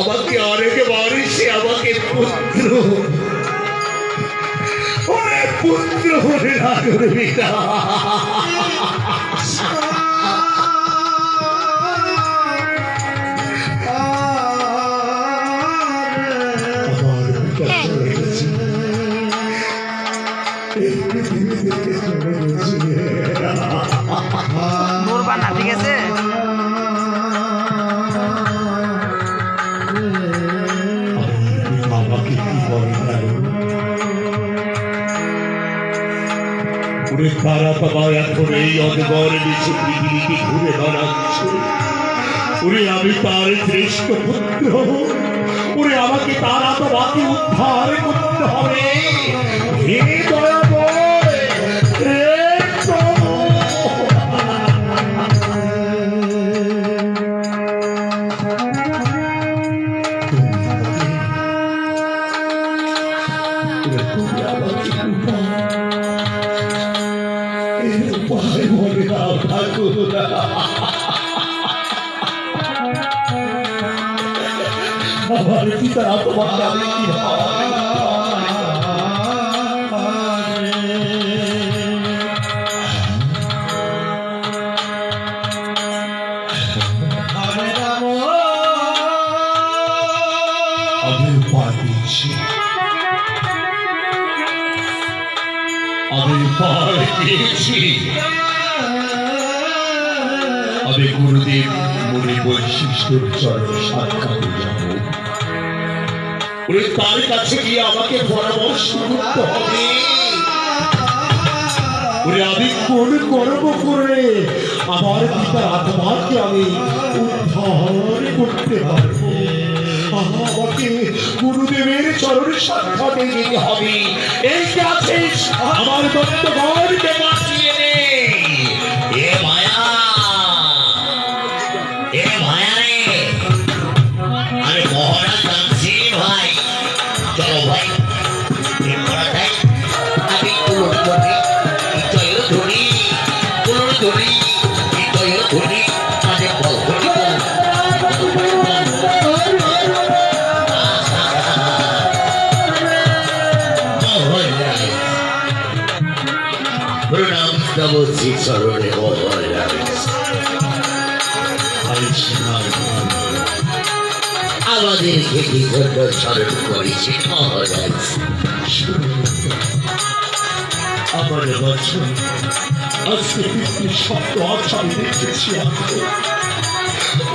আমাকে অনেকবার সে আমাকে পুত্র পুত্র বলে না করবি না। ঠিক আছে আমাকে কি বলে ওরে তারা বাবা এখন এই অজগর নিচে পৃথিবীকে ঘুরে বেড়াচ্ছে। ওরে আমি তার শ্রেষ্ঠ পুত্র, ওরে আমাকে তারা তোমাকে উদ্ধার করতে হবে। হে দয়াময়, হে প্রভু। আমার পিতার আত্মাকে আমি কি আমি উপায় দিচ্ছি, আমি উপায় দিয়েছি। আমি গুরুদেব মুনি বৈশিষ্ট্যের চরণে সাক্ষাৎ যাব। তার কাছে গিয়ে আমাকে পরামর্শ করতে হবে। আমি কোন কর্ম করে আমার পিতার আত্মাকে আমি উদ্ধার করতে পারবো? আমাকে গুরুদেবের চরণে সাক্ষাৎ যেতে হবে। এই কাছে আমার দত্তগণকে বাঁচিয়ে নে। এ মায়া, এ মায়া রে, আরে মহারাজ জানছি ভাই, চলো ভাই আমি কুলোর ধরি জয় ধরি, কুলোর ধরি জয় ধরি, আরে বল প্রণাম তব শ্রী চরণে মহারাজ। আমাদের খেতে জন্য স্মরণ করেছে মহারাজ। আমার বছর আজকে পৃথিবীর শব্দ আমি দেখেছি।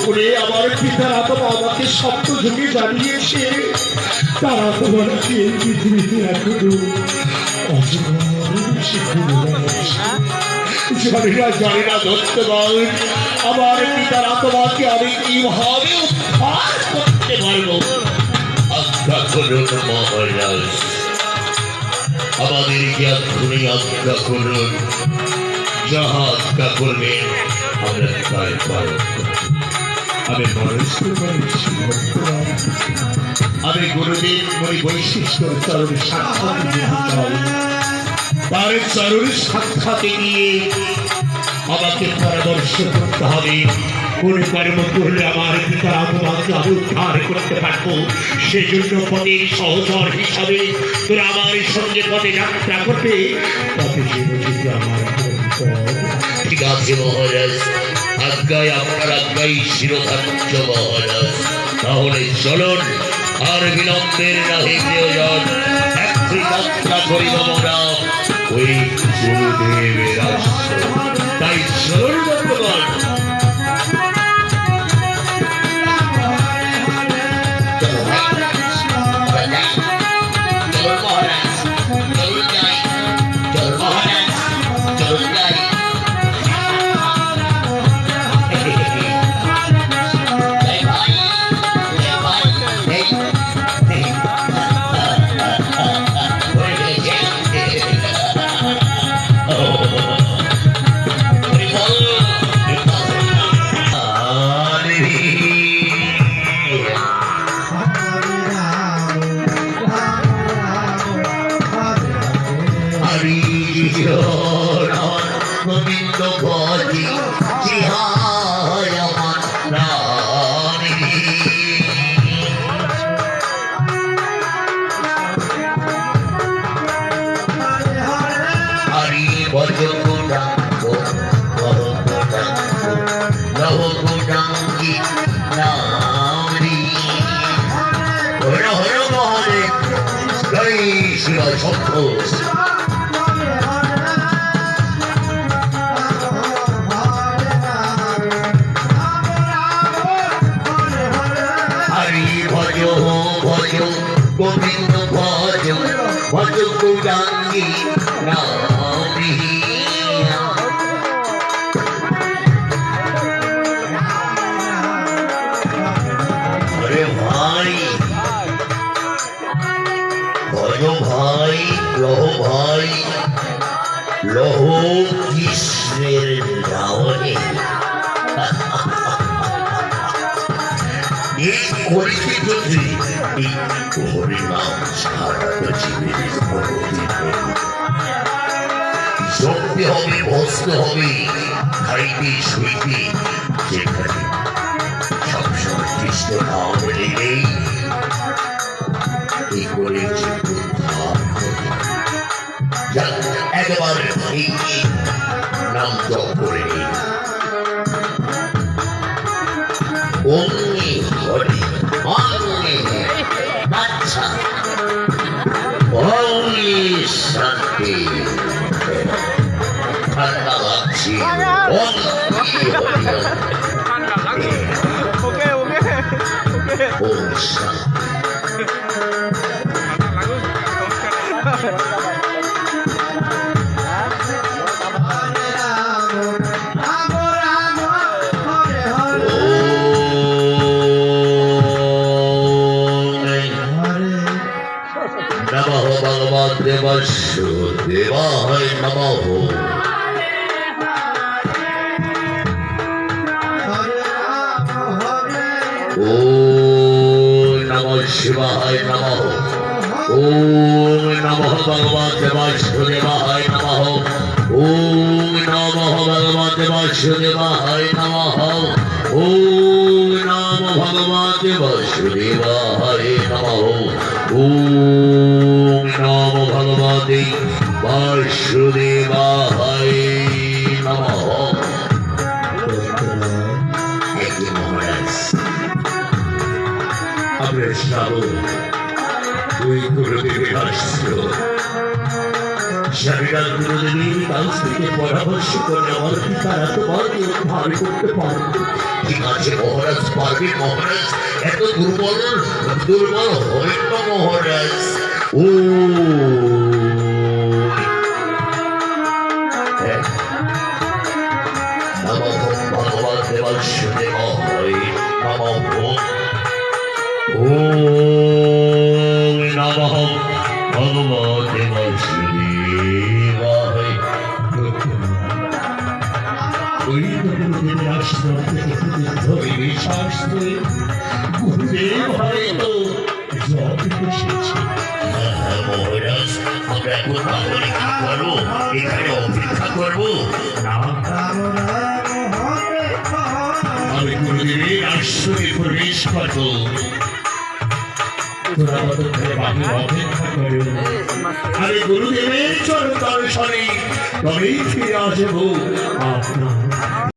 ওরে আমার পিতার আত্মা আমাকে শব্দ ঝুঁকে জানিয়েছে তারা তোমাকে এই পৃথিবীতে এখনো জানি না দত্তগণ, আমার পিতার আত্মাকে আমি কিভাবে উদ্ধার করতে পারবো? আজ্ঞা করুন মহারাজ, আমাদেরকে এক্ষুনি আজ্ঞা করুন। যাহা আজ্ঞা করবেন আমরা তাই পালন করব। আমি আমি গুরুদেব মুনি বৈশিষ্ট্যের চরণে সাক্ষাৎ দিতে চাই। তার চরণে সাক্ষাতে গিয়ে আমাকে পরামর্শ করতে হবে কোন কর্ম করলে আমার পিতার আত্মাকে আমি উদ্ধার করতে পারবো। সেজন্য পথের সহচর হিসাবে তোরা আমার সঙ্গে পথে যাত্রা করবে। পথে যদি আমার ঠিক আছে মহারাজ, আজ্ঞায় আপনার আজ্ঞায় শিরোধার্য মহারাজ। তাহলে চলুন, আর বিলম্বের নাহি প্রয়োজন, একটি যাত্রা করিব আমরা ওই গুরুদেবের আশ্রম। তাই চলুন বর্তমান অসম্ভব। হরি ভজ ভজ গোবিন্দ ভজ ভজ গৌরাঙ্গী নামে। আরে ভাই ভজ ভাই লহ ভাই লহ কৃষ্ণের রাবণে। এই করিতে যদি এই হরিনাম ছাড়া তো জীবনের কোনোদিন নেই। জপতে হবে, বসতে হবে, খাইতে শুইতে যেখানে সবসময় কৃষ্ণ নাম নিলেই এই করে যে উদ্ধার হবে। একবার এই নাম জপ করে নিই। অগ্নি হরি অগ্নি আচ্ছা অগ্নি শান্তি ঠান্ডা লাগছে। অগ্নি হরি ওকে ওকে ওকে ওম শান্তি। নমঃ ভগবদ্দেবস্য দেবায় নমঃ। ওম নমঃ শিবায় নমঃ। ওম নমঃ ভগবদ্দেবস্য দেবায় নমঃ। ওম নমঃ ভগবদ্দেবস্য দেবায় নমঃ। ওম নমঃ ভগবদ্দেবস্য দেবায় নমঃ। ওম নমঃ ভগবতে বাসুদেবায় নমঃ। একই মহারাজ আমরা শ্রাবণ ওই গুরুদেবের আসছিল। স্বামীরা গুরুদেবীর কাছ থেকে পরামর্শ করে আমার পিতারা তোমাকে উদ্ধার করতে পারবে। ঠিক আছে মহারাজ, পারবে মহারাজ। এত দুর্বল দুর্বল হবেন না মহারাজ। ও নমঃ ভগবতে বাসুদেবায় নমঃ। ওম নমঃ ভগবতে বাসুদেবায়। ওই গুরুদেবের আশ্রম থেকে ধরে বিশ্বাস করে গুরুদেব হয়তো জব বসেছে। মহারাজ আমরা এখন তাহলে কি করবো? এখানে অপেক্ষা করবো না? আমি গুরুদেবের আশ্রমে প্রবেশ করবো। তোরা ততক্ষণে বাকি অপেক্ষা করো। আমি গুরুদেবের চরণ দর্শনে তবেই ফিরে আসবো আপনার